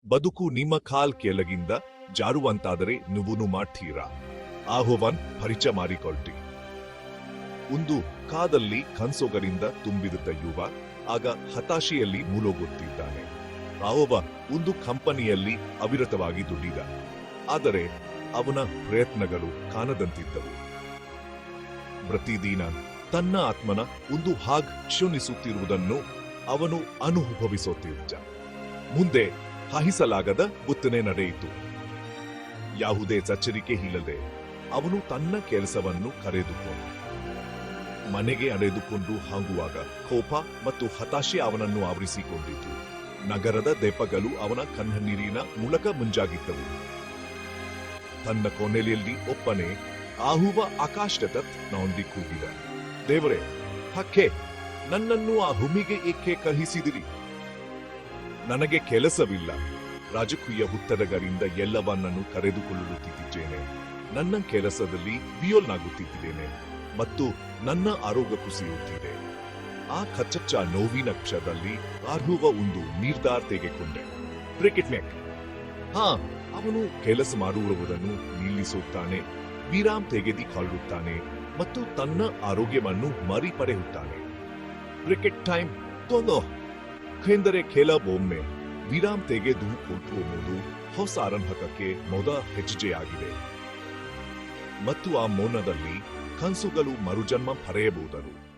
ಬದುಕು ನಿಮ್ಮ ಕಾಲ್ ಕೆಳಗಿಂದ ಜಾರುವಂತಾದರೆ ನೀವೂನು ಮಾಡ್ತೀರಾ? ಆಹ್ವಾನ್ ಪರಿಚಯ ಮಾಡಿಕೊಳ್ತಿ. ಒಂದು ಕಾದಲ್ಲಿ ಕನ್ಸೋಗರಿಂದ ತುಂಬಿದ್ದ ಯುವ ಆಗ ಹತಾಶೆಯಲ್ಲಿ ಮುಳುಗುತ್ತಿದ್ದಾನೆ. ರಾಘವ ಒಂದು ಕಂಪನಿಯಲ್ಲಿ ಅವಿರತವಾಗಿ ದುಡಿದ. ಆದರೆ ಅವನ ಪ್ರಯತ್ನಗಳು ಕಾಣದಂತಿದ್ದವು. ಪ್ರತಿದಿನ ತನ್ನ ಆತ್ಮನ ಒಂದು ಹಾಗ್ ಕ್ಷೀಣಿಸುತ್ತಿರುವುದನ್ನು ಅವನು ಅನುಭವಿಸುತ್ತಿದ್ದ. ಮುಂದೆ ಸಹಿಸಲಾಗದ ಘಟನೆ ನಡೆಯಿತು. ಯಾವುದೇ ಎಚ್ಚರಿಕೆ ಇಲ್ಲದೆ ಅವನು ತನ್ನ ಕೆಲಸವನ್ನು ಕರೆದುಕೊಂಡು ಮನೆಗೆ ನಡೆದುಕೊಂಡು ಹೋಗುವಾಗ ಕೋಪ ಮತ್ತು ಹತಾಶೆ ಅವನನ್ನು ಆವರಿಸಿಕೊಂಡಿತು. ನಗರದ ದೀಪಗಳು ಅವನ ಕಣ್ಣೀರಿನ ಮೂಲಕ ಮುಂಜಾಗಿದ್ದವು. ತನ್ನ ಕೊನೆಯಲ್ಲಿ ಒಪ್ಪನೆ ಆಹುವ ಆಕಾಶದ ನೊಂದಿ ಕೂಗಿದ, ದೇವರೇ, ಹಕ್ಕೆ ನನ್ನನ್ನು ಆ ಭೂಮಿಗೆ ಏಕೆ ಕಳುಹಿಸಿದಿರಿ? ನನಗೆ ಕೆಲಸವಿಲ್ಲ. ರಾಜಕೀಯ ಹುತ್ತಡಗಳಿಂದ ಎಲ್ಲವನ್ನನ್ನು ಕರೆದುಕೊಳ್ಳುತ್ತಿದ್ದೇನೆ. ನನ್ನ ಕೆಲಸದಲ್ಲಿ ವಿಯೋಲ್ನಾಗುತ್ತಿದ್ದೇನೆ ಮತ್ತು ನನ್ನ ಆರೋಗ್ಯ ಕುಸಿಯುತ್ತಿದೆ. ಆ ಕಚ್ಚಚ್ಚ ನೋವಿನ ಕ್ಷಣದಲ್ಲಿ ಆರ್ಹುವ ಒಂದು ನಿರ್ಧಾರ ತೆಗೆದುಕೊಂಡೆ. Cricket match. ಅವನು ಕೆಲಸ ಮಾಡುವುದನ್ನು ನಿಲ್ಲಿಸುತ್ತಾನೆ, ವಿರಾಮ್ ತೆಗೆದುಕೊಳ್ಳುತ್ತಾನೆ ಮತ್ತು ತನ್ನ ಆರೋಗ್ಯವನ್ನು ಮರಿಪಡೆಯುತ್ತಾನೆ. ಕ್ರಿಕೆಟ್ ಟೈಮ್ ತೊಂದೋ ಎಂದರೆ ಕೆಲವೊಮ್ಮೆ ವಿರಾಮ್ ತೆಗೆದುಕೊಳ್ಳುವುದು ಹೊಸ ಆರಂಭಕ್ಕೆ ಮೊದಲ ಹೆಜ್ಜೆಯಾಗಿದೆ ಮತ್ತು ಆ ಮೌನದಲ್ಲಿ ಕನಸುಗಳು ಮರುಜನ್ಮ ಪಡೆಯಬಹುದು.